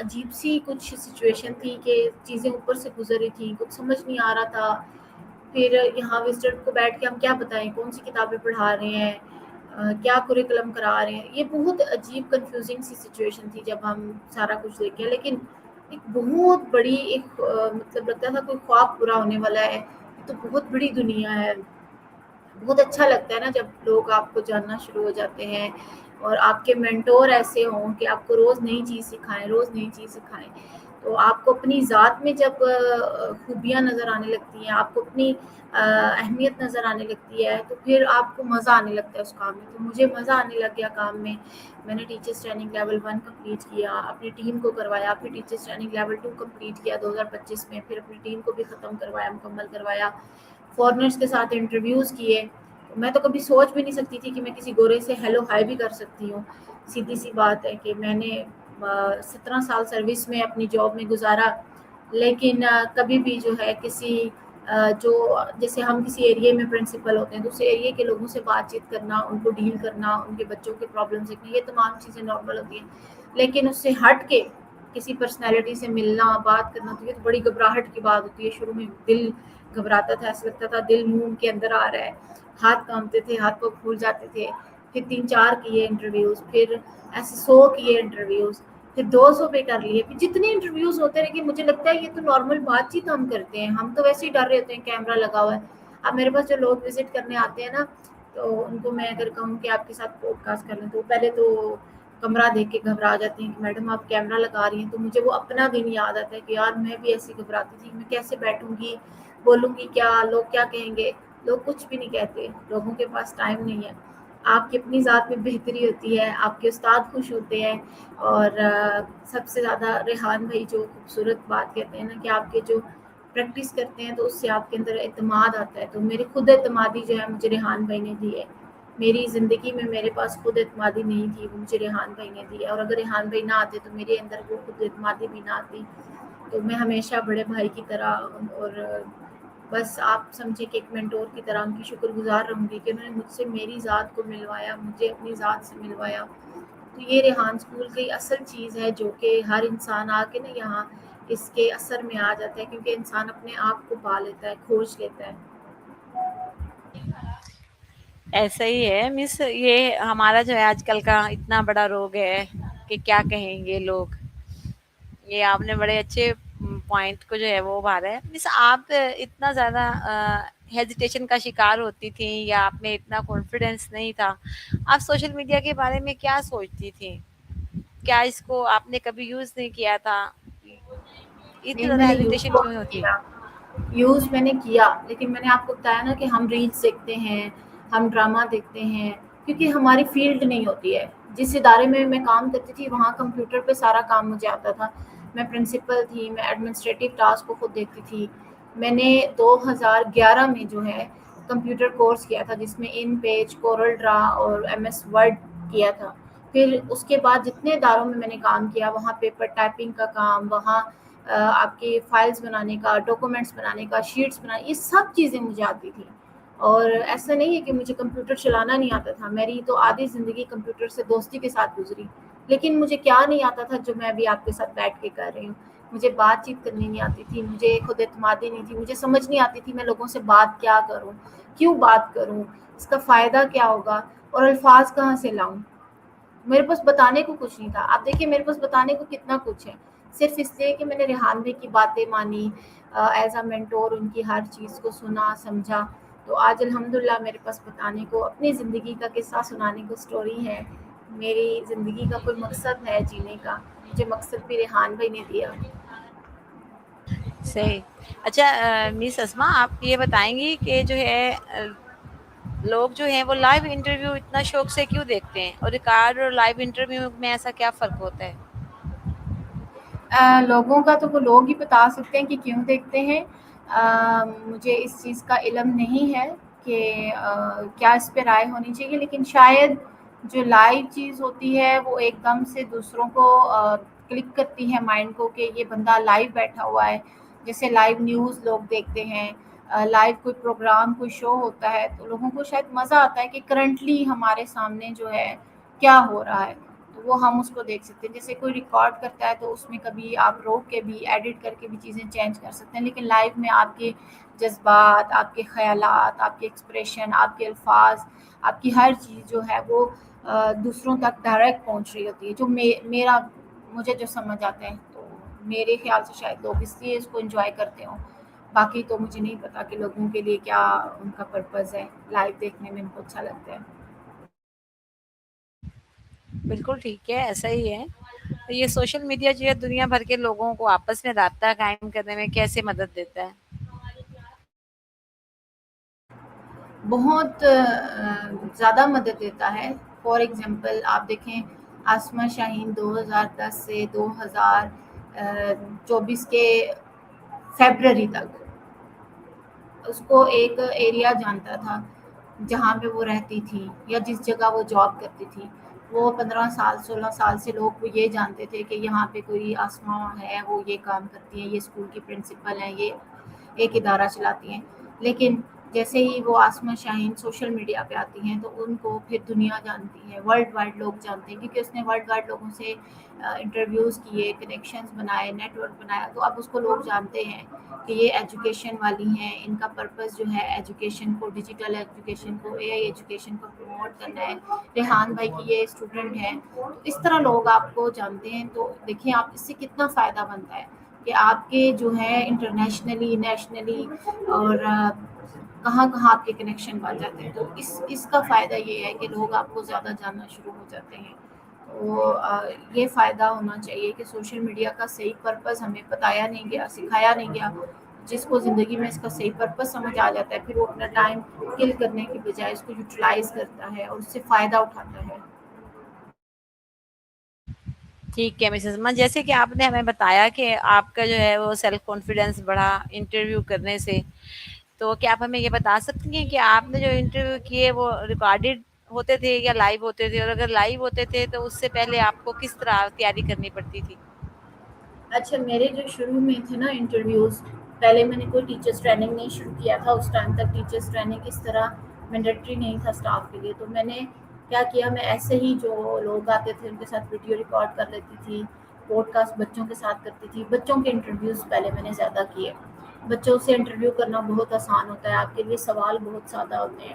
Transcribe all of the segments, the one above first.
عجیب سی کچھ سچویشن تھی کہ چیزیں اوپر سے گزر رہی تھیں، کچھ سمجھ نہیں آ رہا تھا. پھر یہاں وزٹر کو بیٹھ کے ہم کیا بتائیں کون سی کتابیں پڑھا رہے ہیں، کیا کوریکولم کرا رہے ہیں. یہ بہت عجیب کنفیوزنگ سی سچویشن تھی جب ہم سارا کچھ دیکھیں. لیکن ایک بہت بڑی ایک مطلب لگتا تھا کوئی خواب پورا ہونے والا ہے. یہ تو بہت بڑی دنیا ہے. بہت اچھا لگتا ہے نا جب لوگ آپ کو جاننا شروع ہو جاتے ہیں اور آپ کے مینٹور ایسے ہوں کہ آپ کو روز نئی چیز سکھائیں، روز نئی چیز سکھائیں. تو آپ کو اپنی ذات میں جب خوبیاں نظر آنے لگتی ہیں، آپ کو اپنی اہمیت نظر آنے لگتی ہے، تو پھر آپ کو مزہ آنے لگتا ہے اس کام میں. تو مجھے مزہ آنے لگ گیا کام میں. میں نے ٹیچرس ٹریننگ لیول 1 کمپلیٹ کیا، اپنی ٹیم کو کروایا. پھر ٹیچرس ٹریننگ لیول 2 کمپلیٹ کیا 2025 میں. پھر اپنی ٹیم کو بھی ختم کروایا، مکمل کروایا. فارنرس کے ساتھ انٹرویوز کیے. میں تو کبھی سوچ بھی نہیں سکتی تھی کہ میں کسی گورے سے ہیلو ہائی بھی کر سکتی ہوں. سیدھی سی بات ہے کہ میں نے 17 سال سروس میں اپنی جاب میں گزارا، لیکن کبھی بھی جو ہے کسی جو جیسے ہم کسی ایریے میں پرنسپل ہوتے ہیں تو اس ایریے کے لوگوں سے بات چیت کرنا، ان کو ڈیل کرنا، ان کے بچوں کے پرابلم دیکھنا، یہ تمام چیزیں نارمل ہوتی ہیں. لیکن اس سے ہٹ کے کسی پرسنالٹی سے ملنا، بات کرنا، تو یہ تو بڑی گھبراہٹ کی بات ہوتی ہے. شروع میں دل گھبراتا تھا، ایسا لگتا تھا دل منہ کے اندر آ رہا ہے. ہاتھ کانپتے تھے، ہاتھ کو پھول جاتے تھے. پھر 3-4 کیے انٹرویوز، پھر ایسے 100 کیے انٹرویوز، پھر 200 پہ کر لیے. پھر جتنے انٹرویوز ہوتے رہے کہ مجھے لگتا ہے یہ تو نارمل بات چیت ہم کرتے ہیں، ہم تو ویسے ہی ڈر رہے ہوتے ہیں کیمرہ لگا ہوا ہے. اب میرے پاس جو لوگ وزٹ کرنے آتے ہیں نا، تو ان کو میں اگر کہوں کہ آپ کے ساتھ پوڈ کاسٹ کر لیں تو پہلے تو کمرہ دیکھ کے گھبرا جاتے ہیں کہ میڈم آپ کیمرہ لگا رہی ہیں. تو مجھے وہ اپنا دن یاد آتا ہے کہ یار میں بھی ایسی گھبراتی تھی، میں کیسے بیٹھوں گی، بولوں گی کیا، لوگ کیا کہیں گے. لوگ کچھ بھی نہیں کہتے، لوگوں کے پاس ٹائم نہیں ہے. آپ کی اپنی ذات میں بہتری ہوتی ہے، آپ کے استاد خوش ہوتے ہیں. اور سب سے زیادہ ریحان بھائی جو خوبصورت بات کہتے ہیں نا کہ آپ کے جو پریکٹس کرتے ہیں تو اس سے آپ کے اندر اعتماد آتا ہے. تو میری خود اعتمادی جو ہے مجھے ریحان بھائی نے دی ہے. میری زندگی میں میرے پاس خود اعتمادی نہیں تھی، وہ مجھے ریحان بھائی نے دی ہے. اور اگر ریحان بھائی نہ آتے تو میرے اندر وہ خود اعتمادی بھی نہ آتی. تو میں ہمیشہ بڑے بھائی کی طرح اور بس آپ سمجھے کہ ایک مینٹور کی طرح ان کی شکر گزار رہوں گی کہ انہوں نے مجھ سے میری ذات کو ملوایا، مجھے اپنی ذات سے ملوایا. تو یہ ریحان اسکول کی اصل چیز ہے جو کہ ہر انسان آ کے نا یہاں اس کے اثر میں آ جاتا ہے، کیونکہ انسان اپنے آپ کو پا لیتا ہے، کھوج لیتا ہے. ایسا ہی ہے مس. یہ ہمارا جو ہے آج کل کا اتنا بڑا روگ ہے کہ کیا کہیں گے لوگ. یہ آپ نے بڑے اچھے پوائنٹ کو جو ہے وہ ابھارا ہے مس. آپ اتنا زیادہ ہیزیٹیشن کا شکار ہوتی تھیں یا آپ میں اتنا کانفیڈینس نہیں تھا، آپ سوشل میڈیا کے بارے میں کیا سوچتی تھیں؟ کیا اس کو آپ نے کبھی یوز نہیں کیا تھا؟ اتنی نہیں، میں زیادہ نے یوز ہیزیٹیشن کیوں بہت ہوتی؟ کیا. یوز میں نے کیا، لیکن میں نے آپ کو بتایا نا کہ ہم ریلس دیکھتے ہیں، ہم ڈرامہ دیکھتے ہیں، کیونکہ ہماری فیلڈ نہیں ہوتی ہے. جس ادارے میں میں کام کرتی تھی وہاں کمپیوٹر پہ سارا کام مجھے آتا تھا. میں پرنسپل تھی، میں ایڈمنسٹریٹو ٹاسک کو خود دیکھتی تھی. میں نے 2011 میں جو ہے کمپیوٹر کورس کیا تھا جس میں ان پیج، کورل ڈرا اور ایم ایس ورڈ کیا تھا. پھر اس کے بعد جتنے اداروں میں نے کام کیا وہاں پیپر ٹائپنگ کا کام، وہاں آپ کے فائلز بنانے کا، ڈاکومنٹس بنانے کا، شیٹس بنانے، یہ سب چیزیں مجھے آتی تھیں. اور ایسا نہیں ہے کہ مجھے کمپیوٹر چلانا نہیں آتا تھا. میری تو آدھی زندگی کمپیوٹر سے دوستی کے ساتھ گزری. لیکن مجھے کیا نہیں آتا تھا جو میں ابھی آپ کے ساتھ بیٹھ کے کر رہی ہوں. مجھے بات چیت کرنی نہیں آتی تھی، مجھے خود اعتمادی نہیں تھی، مجھے سمجھ نہیں آتی تھی میں لوگوں سے بات کیا کروں، کیوں بات کروں، اس کا فائدہ کیا ہوگا، اور الفاظ کہاں سے لاؤں. میرے پاس بتانے کو کچھ نہیں تھا. آپ دیکھیے میرے پاس بتانے کو کتنا کچھ ہے، صرف اس لیے کہ میں نے ریحان بھائی کی باتیں مانی، ایز اے مینٹور ان کی ہر چیز کو سنا سمجھا. تو آج الحمدللہ میرے پاس بتانے کو اپنی زندگی کا قصہ سنانے کو اسٹوری ہے. میری زندگی کا کوئی مقصد ہے جینے کا، مجھے مقصد بھی ریحان بھائی نے دیا. صحیح. اچھا مس اسما، آپ یہ بتائیں گی کہ جو ہے لوگ جو ہیں وہ لائیو انٹرویو اتنا شوق سے کیوں دیکھتے ہیں، اور ریکارڈ اور لائیو انٹرویو میں ایسا کیا فرق ہوتا ہے؟ لوگوں کا تو وہ لوگ ہی بتا سکتے ہیں کہ کیوں دیکھتے ہیں. مجھے اس چیز کا علم نہیں ہے کہ کیا اس پہ رائے ہونی چاہیے، لیکن شاید جو لائیو چیز ہوتی ہے وہ ایک دم سے دوسروں کو کلک کرتی ہے مائنڈ کو کہ یہ بندہ لائیو بیٹھا ہوا ہے. جیسے لائیو نیوز لوگ دیکھتے ہیں، لائیو کوئی پروگرام، کوئی شو ہوتا ہے تو لوگوں کو شاید مزہ آتا ہے کہ کرنٹلی ہمارے سامنے جو ہے کیا ہو رہا ہے. تو وہ ہم اس کو دیکھ سکتے ہیں. جیسے کوئی ریکارڈ کرتا ہے تو اس میں کبھی آپ روک کے بھی ایڈٹ کر کے بھی چیزیں چینج کر سکتے ہیں, لیکن لائیو میں آپ کے جذبات, آپ کے خیالات, آپ کے ایکسپریشن, آپ کے الفاظ, آپ کی ہر چیز جو ہے وہ دوسروں تک ڈائریکٹ پہنچ رہی ہوتی ہے, جو مجھے جو سمجھ آتا ہے. تو میرے خیال سے شاید لوگ اس لیے اس کو انجوائے کرتے ہوں. باقی تو مجھے نہیں پتا کہ لوگوں کے لیے کیا ان کا پرپز ہے, لائیو دیکھنے میں ان کو اچھا لگتا ہے. بالکل ٹھیک ہے, ایسا ہی ہے. یہ سوشل میڈیا جو ہے دنیا بھر کے لوگوں کو آپس میں رابطہ قائم کرنے میں کیسے مدد دیتا ہے؟ بہت زیادہ مدد دیتا ہے. فار ایگزامپل آپ دیکھیں آسمہ شاہین 2010 سے 2024 کے فیبرری تک اس کو ایک ایریا جانتا تھا جہاں پہ وہ رہتی تھی یا جس جگہ وہ جاب کرتی تھی. وہ 15 سال 16 سال سے لوگ یہ جانتے تھے کہ یہاں پہ کوئی آسمہ ہے, وہ یہ کام کرتی ہیں, یہ اسکول کی پرنسپل ہیں, یہ ایک ادارہ چلاتی ہیں. لیکن جیسے ہی وہ آسمہ شاہین سوشل میڈیا پہ آتی ہیں تو ان کو پھر دنیا جانتی ہے, ورلڈ وائڈ لوگ جانتے ہیں, کیونکہ اس نے ورلڈ وائڈ لوگوں سے انٹرویوز کیے, کنیکشنز بنائے, نیٹ ورک بنایا. تو اب اس کو لوگ جانتے ہیں کہ یہ ایجوکیشن والی ہیں, ان کا پرپس جو ہے ایجوکیشن کو, ڈیجیٹل ایجوکیشن کو, اے آئی ایجوکیشن کو پروموٹ کرنا ہے. ریحان بھائی کی یہ اسٹوڈنٹ ہیں. تو اس طرح لوگ آپ کو جانتے ہیں. تو دیکھیں آپ اس سے کتنا فائدہ بنتا ہے کہ آپ کے جو ہے انٹرنیشنلی, نیشنلی اور کہاں کہاں آپ کے کنیکشن بن جاتے ہیں. تو اس کا فائدہ یہ ہے کہ لوگ آپ کو زیادہ جاننا شروع ہو جاتے ہیں. تو یہ فائدہ ہونا چاہیے کہ سوشل میڈیا کا صحیح پرپز ہمیں بتایا نہیں گیا, سکھایا نہیں گیا. جس کو زندگی میں اس کا صحیح پرپز سمجھ آ جاتا ہے پھر وہ اپنا ٹائم کل کرنے کے بجائے اس کو یوٹیلائز کرتا ہے اور اس سے فائدہ اٹھاتا ہے. ٹھیک ہے مسز اسما, جیسے کہ آپ نے ہمیں بتایا کہ آپ کا جو ہے وہ سیلف کانفیڈینس بڑھا انٹرویو کرنے سے, تو کیا آپ ہمیں یہ بتا سکتی ہیں کہ آپ نے جو انٹرویو کیے وہ ریکارڈڈ ہوتے تھے یا لائیو ہوتے تھے, اور اگر لائیو ہوتے تھے تو اس سے پہلے آپ کو کس طرح تیاری کرنی پڑتی تھی؟ اچھا, میرے جو شروع میں تھے نا انٹرویوز, پہلے میں نے کوئی ٹیچرس ٹریننگ نہیں شروع کیا تھا. اس ٹائم تک ٹیچرس ٹریننگ اس طرح مینڈیٹری نہیں تھا اسٹاف کے لیے. تو میں نے کیا کیا, میں ایسے ہی جو لوگ آتے تھے ان کے ساتھ ویڈیو ریکارڈ کر لیتی تھی, پوڈ کاسٹ بچوں کے ساتھ کرتی تھی. بچوں کے انٹرویوز پہلے میں نے زیادہ کیے. بچوں سے انٹرویو کرنا بہت آسان ہوتا ہے, آپ کے لیے سوال بہت زیادہ ہوتے ہیں.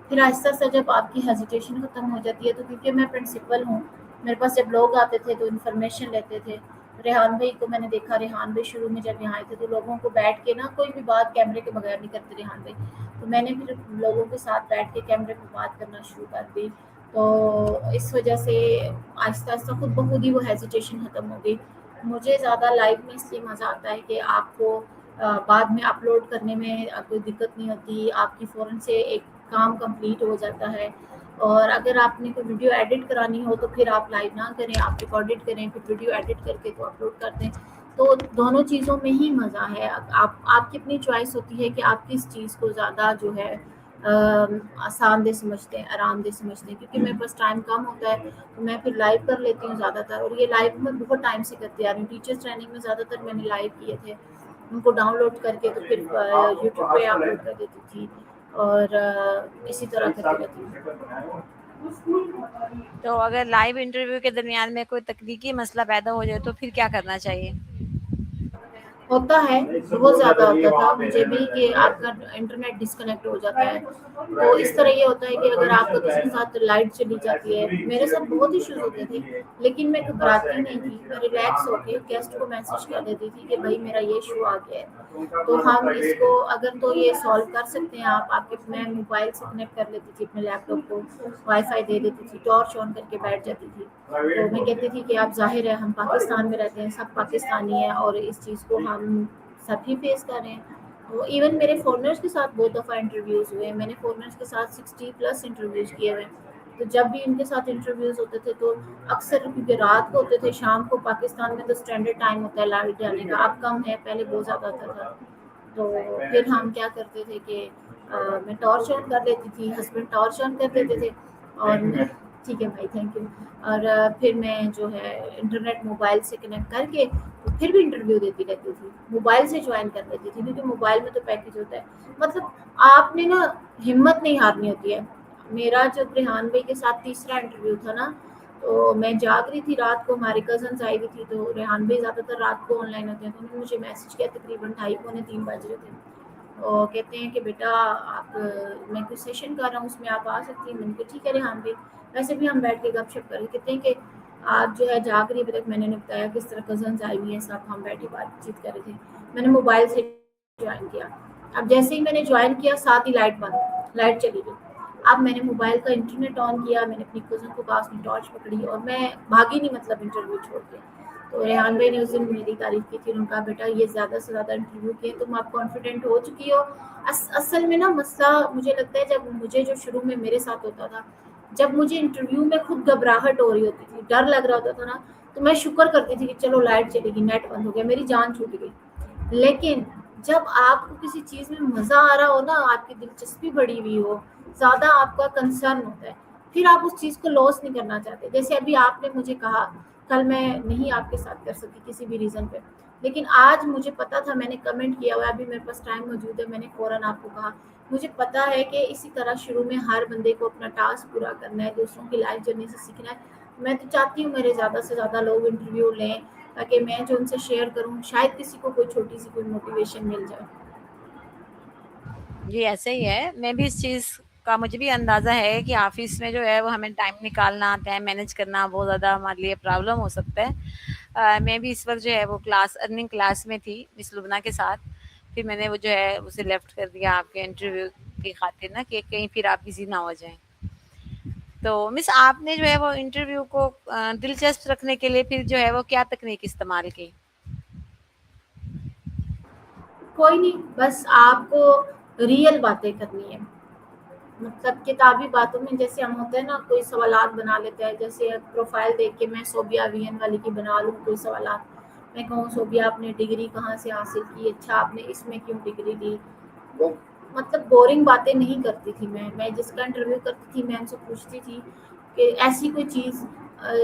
پھر آہستہ آہستہ جب آپ کی ہیزیٹیشن ختم ہو جاتی ہے, تو کیونکہ میں پرنسپل ہوں, میرے پاس جب لوگ آتے تھے تو انفارمیشن لیتے تھے. ریحان بھائی کو میں نے دیکھا, ریحان بھائی شروع میں جب یہاں آئے تھے تو لوگوں کو بیٹھ کے نا کوئی بھی بات کیمرے کے بغیر نہیں کرتے ریحان بھائی. تو میں نے پھر لوگوں کے ساتھ بیٹھ کے کیمرے پہ بات کرنا شروع کر دی. تو اس وجہ سے آہستہ آہستہ خود بخود ہی وہ ہیزیٹیشن ختم ہو گئی. مجھے زیادہ لائف میں اس لیے مزہ آتا ہے کہ آپ کو بعد میں اپلوڈ کرنے میں کوئی دقت نہیں ہوتی, آپ کی فوراً سے ایک کام کمپلیٹ ہو جاتا ہے. اور اگر آپ نے کوئی ویڈیو ایڈٹ کرانی ہو تو پھر آپ لائیو نہ کریں, آپ ریکارڈڈ کریں, پھر ویڈیو ایڈٹ کر کے تو اپلوڈ کر دیں. تو دونوں چیزوں میں ہی مزہ ہے. آپ کی اپنی چوائس ہوتی ہے کہ آپ کس چیز کو زیادہ جو ہے آسان دہ سمجھتے ہیں, آرام دہ سمجھتے ہیں. کیونکہ میرے پاس ٹائم کم ہوتا ہے تو میں پھر لائیو کر لیتی ہوں زیادہ تر, اور یہ لائیو میں بہت ٹائم سے کرتی آ رہی ہوں. ٹیچرس ٹریننگ میں زیادہ تر میں نے لائیو کیے تھے, ان کو ڈاؤن لوڈ کر کے تو پھر یوٹیوب پہ اپلوڈ کر دیتی تھی, اور اسی طرح کرتی رہتی ہوں. تو اگر لائیو انٹرویو کے درمیان میں کوئی تکنیکی مسئلہ پیدا ہو جائے تو پھر کیا کرنا چاہیے؟ ہوتا ہے, بہت زیادہ ہوتا تھا مجھے بھی کہ آپ کا انٹرنیٹ ڈسکنیکٹ ہو جاتا ہے. تو اس طرح یہ ہوتا ہے کہ اگر آپ کا کسی کے ساتھ لائٹ چلی جاتی ہے, میرے ساتھ بہت ایشوز ہوتے تھے, لیکن میں گھبراتی نہیں تھی. میں ریلیکس ہو کے گیسٹ کو میسج کر دیتی تھی کہ بھائی میرا یہ ایشو آ گیا ہے, تو ہم اس کو اگر تو یہ سالو کر سکتے ہیں آپ کے. میں موبائل سے کنیکٹ کر لیتی تھی اپنے لیپ ٹاپ کو, وائی فائی دے دیتی تھی, ٹارچ آن کر کے بیٹھ جاتی تھی. تو میں کہتی تھی کہ آپ ظاہر ہے ہم پاکستان میں رہتے ہیں, سب پاکستانی ہیں, اور اس چیز کو ہم سب ہی فیس کر رہے ہیں. تو ایون میرے فورنرز کے ساتھ بہت دفعہ انٹرویوز ہوئے, میں نے فورنرز کے ساتھ 60+ انٹرویوز کیے ہوئے. تو جب بھی ان کے ساتھ انٹرویوز ہوتے تھے تو اکثر کیونکہ رات کو ہوتے تھے, شام کو پاکستان میں تو اسٹینڈرڈ ٹائم ہوتا ہے لائٹ جانے کا, اب کم ہے, پہلے بہت زیادہ ہوتا تھا. تو پھر ہم کیا کرتے تھے کہ میں ٹارچ آن کر لیتی تھی, ہسبینڈ ٹارچ آن کر دیتے تھے, اور ٹھیک ہے بھائی تھینک یو, اور پھر میں جو ہے انٹرنیٹ موبائل سے کنیکٹ کر کے تو پھر بھی انٹرویو دیتی رہتی تھی. موبائل سے جوائن کر لیتی تھی کیونکہ موبائل میں تو پیکج ہوتا ہے. مطلب آپ نے نا ہمت نہیں ہارنی ہوتی ہے. میرا جب ریحان بھائی کے ساتھ تیسرا انٹرویو تھا نا, تو میں جاگ رہی تھی رات کو، ہمارے کزنس آئی ہوئی تھی، تو ریحان بھائی زیادہ تر رات کو آن لائن ہوتے ہیں، تو انہوں نے مجھے میسج کیا تقریباً 2:30 پونے 3 بج رہے تھے، اور کہتے ہیں کہ بیٹا آپ میں کوئی سیشن کر رہا ہوں اس میں آپ آ سکتی ہیں۔ میں نے کہا ٹھیک ہے ریحان بھائی، ویسے بھی ہم بیٹھ کے گپ شپ کر رہے، کہتے ہیں کہ آپ جو ہے جاگ رہی ابھی تک، میں نے بتایا کس طرح کزنس آئی ہوئی ہیں سب، ہم بیٹھے بات چیت کر رہے تھے، میں نے موبائل سے جوائن کیا۔ اب جیسے ہی میں نے جوائن کیا ساتھ ہی لائٹ چلی گئی۔ اب میں نے موبائل کا انٹرنیٹ آن کیا، میں نے اپنی کزن کو کہا، اس نے ٹارچ پکڑی اور میں بھاگی نہیں، مطلب انٹرویو چھوڑ کے۔ تو ریحان بھائی نے اس دن میری تعریف کی تھی، انہوں نے کہا بیٹا یہ زیادہ سے زیادہ انٹرویو کیے، تم اب کانفیڈنٹ ہو چکی ہو۔ اصل میں نا مسئلہ مجھے لگتا ہے جب مجھے جو شروع میں میرے ساتھ ہوتا تھا، جب مجھے انٹرویو میں خود گھبراہٹ ہو رہی ہوتی تھی، ڈر لگ رہا ہوتا تھا نا، تو میں شکر کرتی تھی کہ چلو لائٹ چلے گی، نیٹ بند ہو گیا، میری جان چھوٹ گئی۔ لیکن جب آپ کو کسی چیز میں مزہ آ رہا ہو نا، آپ کی دلچسپی بڑھی ہوئی ہو، زیادہ آپ کا کنسرن ہوتا ہے، پھر آپ اس چیز کو لاس نہیں کرنا چاہتے۔ جیسے ابھی آپ نے مجھے کہا، کل میں نہیں آپ کے ساتھ کر سکی کسی بھی ریزن پہ، لیکن آج مجھے پتا تھا، میں نے کمنٹ کیا ہوا ہے، ابھی میرے پاس ٹائم موجود ہے، میں نے فوراً آپ کو کہا، مجھے پتا ہے کہ اسی طرح شروع میں ہر بندے کو اپنا ٹاسک پورا کرنا ہے، دوسروں کی لائف جرنی سے سیکھنا ہے۔ میں تو چاہتی ہوں میرے زیادہ سے زیادہ لوگ انٹرویو لیں، تاکہ میں جو ان سے شیئر کروں شاید کسی کو کوئی چھوٹی سی کوئی موٹیویشن مل جائے۔ جی ایسے ہی ہے، میں بھی اس چیز کا مجھے بھی اندازہ ہے کہ آفس میں جو ہے وہ ہمیں ٹائم نکالنا، ٹائم مینیج کرنا بہت زیادہ ہمارے لیے پرابلم ہو سکتا ہے۔ میں بھی اس وقت جو ہے وہ ارننگ کلاس میں تھی مس لبنہ کے ساتھ، پھر میں نے وہ جو ہے اسے لیفٹ کر دیا آپ کے انٹرویو کی خاطر نا، کہ کہیں پھر آپ بزی نہ ہو جائیں۔ تو مس آپ نے جو ہے وہ انٹرویو کو دلچسپ رکھنے کے لیے پھر جو ہے وہ کیا تکنیک استعمال کی؟ کوئی نہیں، بس آپ کو ریئل باتیں کرنی ہے، مطلب کتابی باتوں میں جیسے ہم ہوتے ہیں نا، کوئی سوالات بنا لیتے ہیں، جیسے پروفائل دیکھ کے میں صوبیہ وی این والی کی بنا لوں کوئی سوالات، میں کہوں صوبیہ آپ نے ڈگری کہاں سے حاصل کی، اچھا آپ نے اس میں کیوں ڈگری لی، وہ مطلب بورنگ باتیں نہیں کرتی تھی میں جس کا انٹرویو کرتی تھی میں ان سے پوچھتی تھی کہ ایسی کوئی چیز،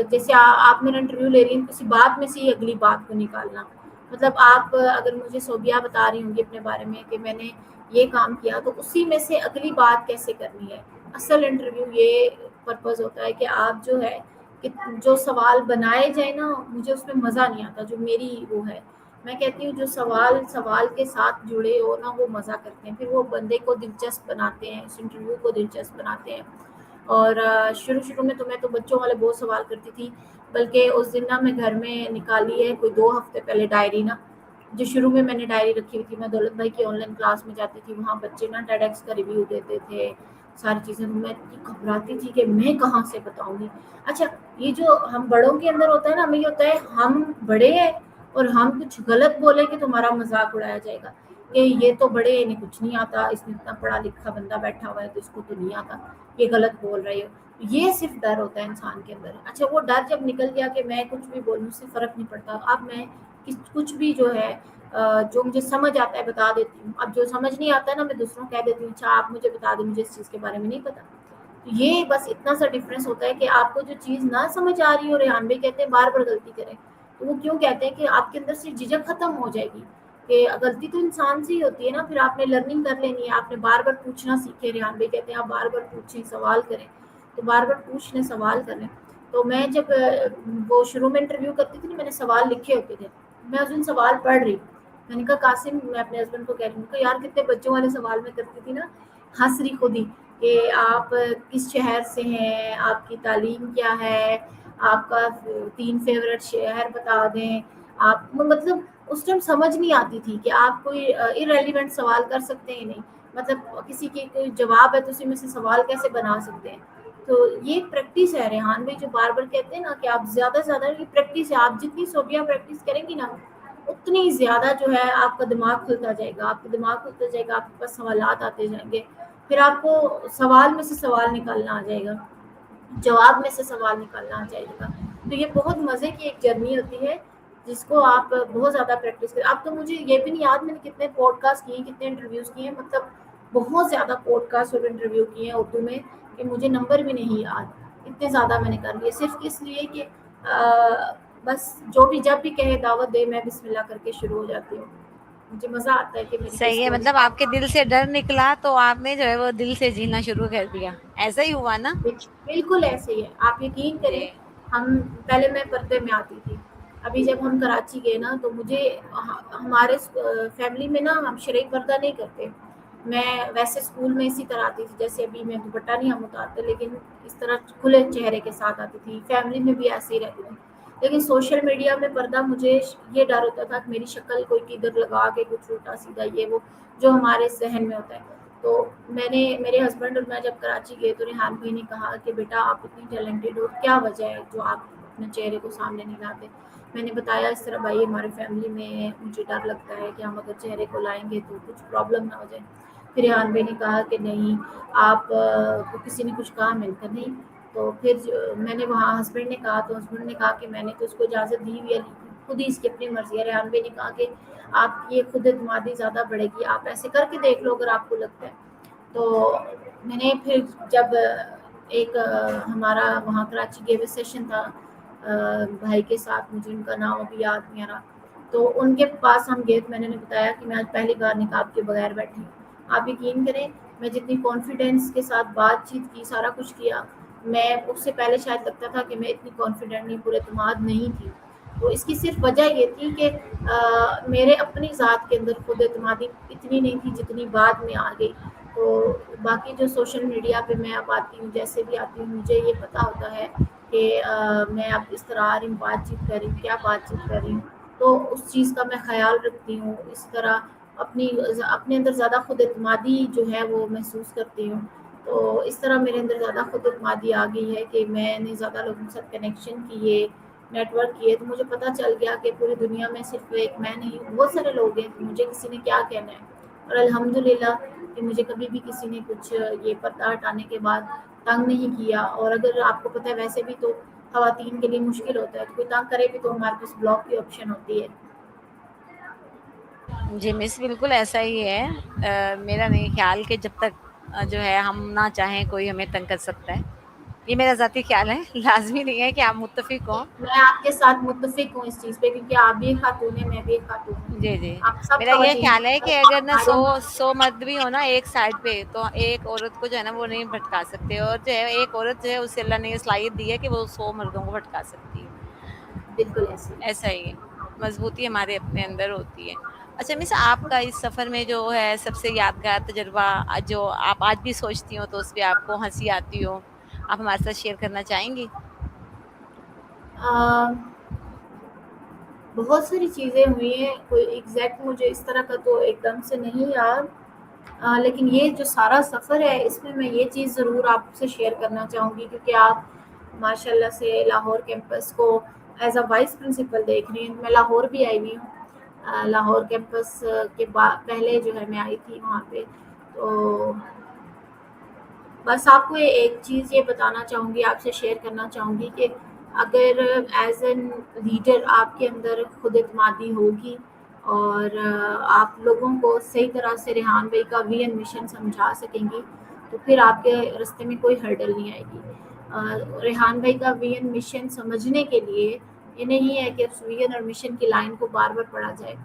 جیسے آپ میرا انٹرویو لے رہی ہیں، کسی بات میں سے ہی اگلی بات کو نکالنا، مطلب آپ اگر مجھے صوبیہ بتا رہی ہوں گی اپنے بارے میں کہ میں نے یہ کام کیا، تو اسی میں سے اگلی بات کیسے کرنی ہے۔ اصل انٹرویو یہ پرپز ہوتا ہے کہ آپ جو ہے کہ جو سوال بنائے جائے نا، مجھے اس میں مزہ نہیں آتا، جو میری وہ ہے، میں کہتی ہوں جو سوال کے ساتھ جڑے ہو نا وہ مزہ کرتے ہیں، پھر وہ بندے کو دلچسپ بناتے ہیں، اس انٹرویو کو دلچسپ بناتے ہیں۔ اور شروع میں تو میں تو بچوں والے بہت سوال کرتی تھی، بلکہ اس دن نا میں گھر میں نکالی ہے کوئی 2 ہفتے پہلے ڈائری نا، جو شروع میں نے ڈائری رکھی ہوئی تھی، میں دولت بھائی کی آن لائن کلاس میں جاتی تھی، وہاں بچے نا ٹیڈیکس کا ریویو دیتے تھے، ساری چیزیں، میں اتنی گھبراتی تھی کہ میں کہاں سے بتاؤں گی۔ اچھا یہ جو ہم بڑوں کے اندر ہوتا ہے نا، ہمیں یہ ہوتا ہے ہم بڑے ہیں اور ہم کچھ غلط بولیں کہ تمہارا مذاق اڑایا جائے گا، کہ یہ تو بڑے، انہیں کچھ نہیں آتا، اس میں اتنا پڑھا لکھا بندہ بیٹھا ہوا ہے تو اس کو تو نہیں آتا، یہ غلط بول رہے ہو، یہ صرف ڈر ہوتا ہے انسان کے اندر۔ اچھا وہ ڈر جب نکل گیا کہ میں کچھ بھی بولوں اس سے فرق نہیں پڑتا، اب میں کچھ بھی جو ہے جو مجھے سمجھ آتا ہے بتا دیتی ہوں، اب جو سمجھ نہیں آتا ہے نا میں دوسروں کو کہہ دیتی ہوں اچھا آپ مجھے بتا دیں، مجھے اس چیز کے بارے میں نہیں پتا۔ یہ بس اتنا سا ڈفرینس ہوتا ہے کہ آپ کو جو چیز نہ سمجھ آ رہی ہو، ریحان بھائی کہتے ہیں بار بار غلطی کریں، تو وہ کیوں کہتے ہیں کہ آپ کے اندر سے جھجک ختم ہو جائے گی، کہ غلطی تو انسان سے ہی ہوتی ہے نا، پھر آپ نے لرننگ کر لینی ہے، آپ نے بار بار پوچھنا سیکھے، ریحان بھائی کہتے ہیں آپ بار بار پوچھیں سوال کریں، تو بار بار پوچھ لیں سوال کریں۔ تو میں جب وہ شروع میں انٹرویو کرتی تھی میں نے سوال لکھے ہوتے تھے، میں اس دن سوال پڑھ رہی، میں نے کہا قاسم، میں اپنے ہسبینڈ کو کہہ رہی ہوں کہ یار کتنے بچوں والے سوال میں کرتی تھی نا، ہنس رہی خود ہی، کہ آپ کس شہر سے ہیں، آپ کی تعلیم کیا ہے، آپ کا 3 فیوریٹ شہر بتا دیں، آپ مطلب اس ٹائم سمجھ نہیں آتی تھی کہ آپ کوئی irrelevant سوال کر سکتے ہیں، نہیں مطلب کسی کی کوئی جواب ہے تو اسی میں سے سوال کیسے بنا سکتے ہیں۔ تو یہ پریکٹس ہے ریحان بھائی جو بار بار کہتے ہیں نا کہ آپ زیادہ سے زیادہ یہ پریکٹس ہے، آپ جتنی صوبیہ پریکٹس کریں گی نا اتنی زیادہ جو ہے آپ کا دماغ کھلتا جائے گا، آپ کا دماغ کھلتا جائے گا، آپ کے پاس سوالات آتے جائیں گے، پھر آپ کو سوال میں سے سوال نکالنا آ جائے گا، جواب میں سے سوال نکالنا آ جائے گا۔ تو یہ بہت مزے کی ایک جرنی ہوتی ہے جس کو آپ بہت زیادہ پریکٹس کریں۔ اب تو مجھے یہ بھی نہیں یاد میں نے کتنے پوڈ کاسٹ کیے ہیں، کتنے انٹرویوز کیے ہیں، مطلب بہت زیادہ پوڈ کاسٹ اور انٹرویو کیے ہیں اردو میں کہ مجھے نمبر بھی نہیں یاد، اتنے زیادہ میں نے کر لیے، صرف اس لیے کہ بس جو بھی جب بھی کہے دعوت دے میں بسم اللہ کر کے شروع ہو جاتی ہوں، مجھے مزہ آتا ہے کہ میری کوئی صحیح ہے، اسٹوری۔ مطلب آپ کے دل سے ڈر نکلا تو آپ نے جو ہے وہ دل سے جینا شروع کر دیا، ایسا ہی ہوا نا؟ بالکل ایسے ہی ہے، آپ یقین کریں، جی ہم پہلے میں پردے میں آتی تھی، ابھی جب ہم کراچی گئے نا تو مجھے ہمارے فیملی میں نا ہم شرعی پردہ نہیں کرتے. میں ویسے اسکول میں اسی طرح آتی تھی جیسے ابھی میں دوپٹہ نہیں ہم اتارتے، لیکن اس طرح کھلے چہرے کے ساتھ آتی تھی، فیملی میں بھی ایسے ہی رہتی تھی. لیکن سوشل میڈیا میں پردہ مجھے یہ ڈر ہوتا تھا کہ میری شکل کوئی کدھر لگا کے کچھ الٹا سیدھا یہ وہ جو ہمارے ذہن میں ہوتا ہے. تو میں نے میرے ہسبینڈ اور میں جب کراچی گئے تو ریحان بھائی نے کہا کہ بیٹا آپ اتنی ٹیلنٹڈ ہو، کیا وجہ ہے جو آپ اپنے چہرے کو سامنے نہیں لاتے. میں نے بتایا اس طرح بھائی ہمارے فیملی میں مجھے ڈر لگتا ہے کہ ہم اگر چہرے کو لائیں گے تو کچھ پرابلم نہ ہو جائے. پھر ریحان بھائی نے کہا کہ نہیں آپ کو کسی نے کچھ کہا مل کر نہیں. تو پھر میں نے وہاں ہسبینڈ نے کہا تو ہسبینڈ نے کہا کہ میں نے تو اس کو اجازت دی ہوئی ہے، خود ہی اس کی اپنی مرضی ہے. ریحان بھائی نے کہا کہ آپ کی خود اعتمادی زیادہ بڑھے گی، آپ ایسے کر کے دیکھ لو اگر آپ کو لگتا ہے. تو میں نے پھر جب ایک ہمارا وہاں کراچی گیوے سیشن تھا بھائی کے ساتھ، مجھے ان کا نام ابھی یاد نہیں آ رہا، تو ان کے پاس ہم گئے. میں نے بتایا کہ میں آج پہلی بار نقاب کے بغیر بیٹھی ہوں. آپ یقین کریں میں جتنی کانفیڈینس کے ساتھ بات چیت کی، سارا کچھ کیا، میں اس سے پہلے شاید لگتا تھا کہ میں اتنی کانفیڈنٹ نہیں، پر اعتماد نہیں تھی. تو اس کی صرف وجہ یہ تھی کہ میرے اپنی ذات کے اندر خود اعتمادی اتنی نہیں تھی جتنی بعد میں آ گئی. تو باقی جو سوشل میڈیا پہ میں اب آتی ہوں، جیسے بھی آتی ہوں، مجھے یہ پتہ ہوتا ہے کہ میں اب اس طرح آ رہی ہوں، بات چیت کر رہی ہوں، کیا بات چیت کر رہی ہوں. تو اس چیز کا میں خیال رکھتی ہوں. اس طرح اپنے اندر زیادہ خود اعتمادی جو ہے وہ محسوس کرتی ہوں. تو اس طرح میرے اندر زیادہ خود اعتمادی آ گئی ہے کہ میں نے زیادہ لوگوں کے ساتھ کنیکشن کیے، نیٹ ورک کیے، تو مجھے پتہ چل گیا کہ پوری دنیا میں صرف ایک میں نہیں ہوں، بہت سارے لوگ ہیں، مجھے کسی نے کیا کہنا ہے. اور الحمدللہ کہ مجھے کبھی بھی کسی نے کچھ یہ پردہ ہٹانے کے بعد تنگ نہیں کیا. اور اگر آپ کو پتہ ہے ویسے بھی تو خواتین کے لیے مشکل ہوتا ہے، تو کوئی تنگ کرے بھی تو ہمارے پاس بلاک کی آپشن ہوتی ہے. جی مس بالکل ایسا ہی ہے. میرا نہیں خیال کہ جب تک جو ہے ہم نہ چاہیں کوئی ہمیں تنگ کر سکتا ہے، یہ میرا ذاتی خیال ہے. لازمی نہیں ہے کہ آپ متفق ہوں. میں آپ کے ساتھ متفق ہوں اس چیز پہ، کیونکہ آپ بھی خاتون ہیں، میں بھی ایک خاتون ہوں. جی جی آپ سب میرا یہ خواتین خیال ہے کہ اگر نا ہمارے سو مرد بھی ہو نا ایک سائڈ پہ، تو ایک عورت کو جو ہے نا وہ نہیں بھٹکا سکتے. اور جو ہے ایک عورت جو ہے اسے اللہ نے یہ صلاحیت دی ہے کہ وہ 100 مردوں کو بھٹکا سکتی ہے. بالکل ایسے ایسا ہی ہے، مضبوطی ہمارے اپنے اندر ہوتی ہے. اچھا مس آپ کا اس سفر میں جو ہے سب سے یادگار تجربہ جو آپ آج بھی سوچتی ہو تو اس پہ آپ کو ہنسی آتی ہو، آپ ہمارے ساتھ شیئر کرنا چاہیں گی؟ بہت ساری چیزیں ہوئی ہیں، کوئی ایگزیکٹ مجھے اس طرح کا تو ایک دم سے نہیں یاد. لیکن یہ جو سارا سفر ہے اس میں میں یہ چیز ضرور آپ سے شیئر کرنا چاہوں گی، کیونکہ آپ ماشاء اللہ سے لاہور کیمپس کو ایز اے وائس پرنسپل دیکھ رہی ہیں. میں لاہور بھی آئی ہوئی ہوں، لاہور کیمپس کے بعد پہلے جو ہے میں آئی تھی وہاں پہ. تو بس آپ کو ایک چیز یہ بتانا چاہوں گی، آپ سے شیئر کرنا چاہوں گی کہ اگر ایز این لیڈر آپ کے اندر خود اعتمادی ہوگی اور آپ لوگوں کو صحیح طرح سے ریحان بھائی کا وی مشن سمجھا سکیں گی تو پھر آپ کے راستے میں کوئی ہرڈل نہیں آئے گی. ریحان بھائی کا وی مشن سمجھنے کے لیے یہ نہیں ہے کہ اس وی اور مشن کی لائن کو بار بار پڑھا جائے،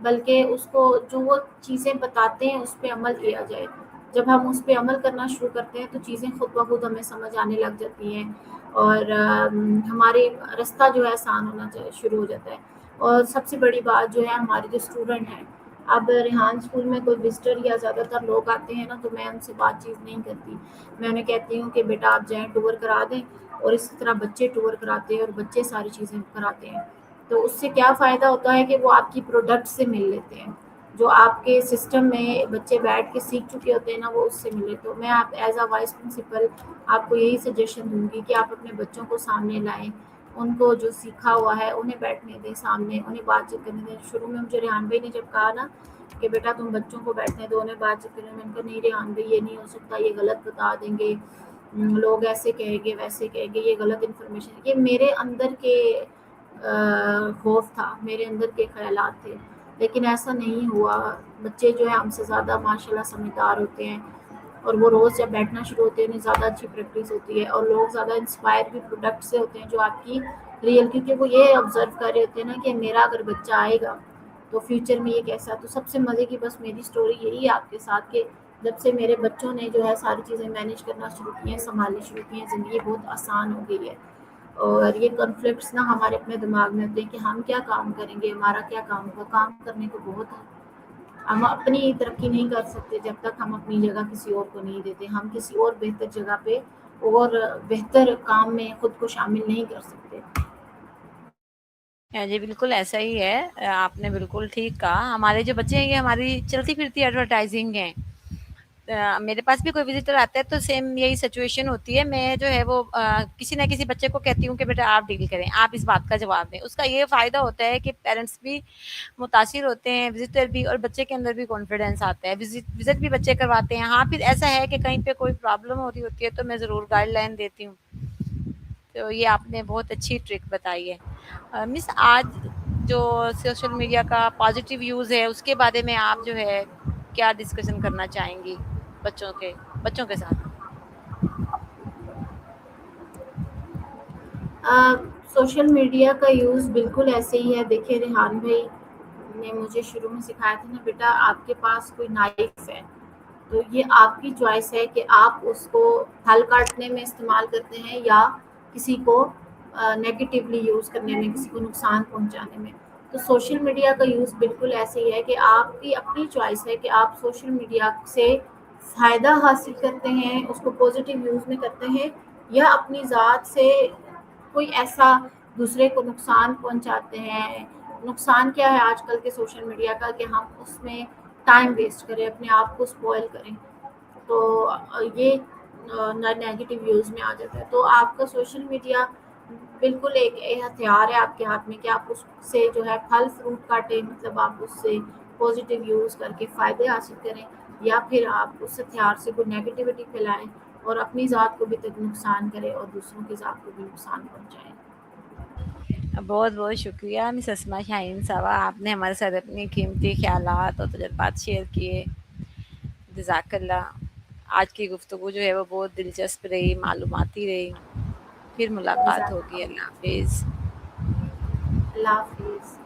بلکہ اس کو جو وہ چیزیں بتاتے ہیں اس پہ عمل کیا جائے. جب ہم اس پہ عمل کرنا شروع کرتے ہیں تو چیزیں خود بخود ہمیں سمجھ آنے لگ جاتی ہیں اور ہمارے راستہ جو ہے آسان ہونا شروع ہو جاتا ہے. اور سب سے بڑی بات جو ہے ہمارے جو اسٹوڈنٹ ہیں، اب ریحان اسکول میں کوئی وزٹر یا زیادہ تر لوگ آتے ہیں نا تو میں ان سے بات چیت نہیں کرتی. میں انہیں کہتی ہوں کہ بیٹا آپ جائیں ٹور کرا دیں، اور اسی طرح بچے ٹور کراتے ہیں اور بچے ساری چیزیں کراتے ہیں. تو اس سے کیا فائدہ ہوتا ہے کہ وہ آپ کی پروڈکٹ سے مل لیتے ہیں، جو آپ کے سسٹم میں بچے بیٹھ کے سیکھ چکے ہوتے ہیں نا وہ اس سے ملے. تو میں آپ ایز اے وائس پرنسپل آپ کو یہی سجیشن دوں گی کہ آپ اپنے بچوں کو سامنے لائیں، ان کو جو سیکھا ہوا ہے انہیں بیٹھنے دیں سامنے، انہیں بات چیت کرنے دیں. شروع میں مجھے ریحان بھائی نے جب کہا نا کہ بیٹا تم بچوں کو بیٹھنے دو، انہیں بات چیت کرنے، میں نے کہا نہیں ریحان بھائی یہ نہیں ہو سکتا، یہ غلط بتا دیں گے، لوگ ایسے کہیں گے ویسے کہیں گے، یہ غلط انفارمیشن. یہ میرے اندر کے خوف تھا، میرے اندر کے خیالات تھے، لیکن ایسا نہیں ہوا. بچے جو ہے ہم سے زیادہ ماشاء اللہ سمجھدار ہوتے ہیں، اور وہ روز جب بیٹھنا شروع ہوتے ہیں انہیں زیادہ اچھی پریکٹس ہوتی ہے، اور لوگ زیادہ انسپائر بھی پروڈکٹ سے ہوتے ہیں جو آپ کی ریئل، کیونکہ وہ یہ آبزرو کر رہے ہوتے ہیں نا کہ میرا اگر بچہ آئے گا تو فیوچر میں یہ کیسا. تو سب سے مزے کی بس میری سٹوری یہی ہے آپ کے ساتھ کہ جب سے میرے بچوں نے جو ہے ساری چیزیں مینیج کرنا شروع کی ہیں، سنبھالنی شروع کی ہیں، زندگی بہت آسان ہو گئی ہے. اور یہ کنفلکٹس نا ہمارے اپنے دماغ میں ہوتے ہیں کہ ہم کیا کام کریں گے، ہمارا کیا کام ہوگا. کام کرنے کو بہت ہے. ہم اپنی ترقی نہیں کر سکتے جب تک ہم اپنی جگہ کسی اور کو نہیں دیتے. ہم کسی اور بہتر جگہ پہ اور بہتر کام میں خود کو شامل نہیں کر سکتے. جی بالکل ایسا ہی ہے، آپ نے بالکل ٹھیک کہا. ہمارے جو بچے ہیں یہ ہماری چلتی پھرتی ایڈورٹائزنگ ہیں. میرے پاس بھی کوئی وزٹر آتا ہے تو سیم یہی سچویشن ہوتی ہے. میں جو ہے وہ کسی نہ کسی بچے کو کہتی ہوں کہ بیٹا آپ ڈیل کریں، آپ اس بات کا جواب دیں. اس کا یہ فائدہ ہوتا ہے کہ پیرنٹس بھی متاثر ہوتے ہیں، وزٹر بھی، اور بچے کے اندر بھی کانفیڈینس آتا ہے. وزٹ بھی بچے کرواتے ہیں. ہاں پھر ایسا ہے کہ کہیں پہ کوئی پرابلم ہو رہی ہوتی ہے تو میں ضرور گائیڈ لائن دیتی ہوں. تو یہ آپ نے بہت اچھی ٹرک بتائی ہے. مس آج جو سوشل میڈیا کا پازیٹیو یوز ہے اس کے بارے میں آپ جو ہے کیا ڈسکشن کرنا چاہیں گی بچوں کے ساتھ؟ سوشل میڈیا کا یوز بالکل ایسے ہی ہے. دیکھیے ریحان بھائی نے مجھے شروع میں سکھایا تھا نا، بیٹا آپ کے پاس کوئی نائف ہے تو یہ آپ کی چوائس ہے کہ آپ اس کو پھل کاٹنے میں استعمال کرتے ہیں یا کسی کو نیگیٹیولی یوز کرنے میں، کسی کو نقصان پہنچانے میں. تو سوشل میڈیا کا یوز بالکل ایسے ہی ہے کہ آپ کی اپنی چوائس ہے کہ آپ سوشل میڈیا سے فائدہ حاصل کرتے ہیں، اس کو پازیٹیو یوز میں کرتے ہیں، یا اپنی ذات سے کوئی ایسا دوسرے کو نقصان پہنچاتے ہیں. نقصان کیا ہے آج کل کے سوشل میڈیا کا، کہ ہم اس میں ٹائم ویسٹ کریں، اپنے آپ کو سپوائل کریں. تو یہ نیگیٹو یوز میں آ جاتا ہے. تو آپ کا سوشل میڈیا بالکل ایک ہتھیار ہے آپ کے ہاتھ میں کہ آپ اس سے جو ہے پھل فروٹ کاٹیں، مطلب آپ اس سے پازیٹیو یوز کر کے فائدے حاصل کریں، یا پھر آپ اس ہتھیار سے کوئی نیگیٹیوٹی پھیلائیں اور اپنی ذات کو بھی تک نقصان کریں اور دوسروں کی ذات کو بھی نقصان پہنچائیں. بہت بہت شکریہ مس اسماء شاہین صاحبہ، آپ نے ہمارے ساتھ اپنی قیمتی خیالات اور تجربات شیئر کیے. جزاک اللہ. آج کی گفتگو جو ہے وہ بہت دلچسپ رہی، معلوماتی رہی. پھر ملاقات جزاک ہوگی. اللہ. اللہ حافظ. اللہ حافظ.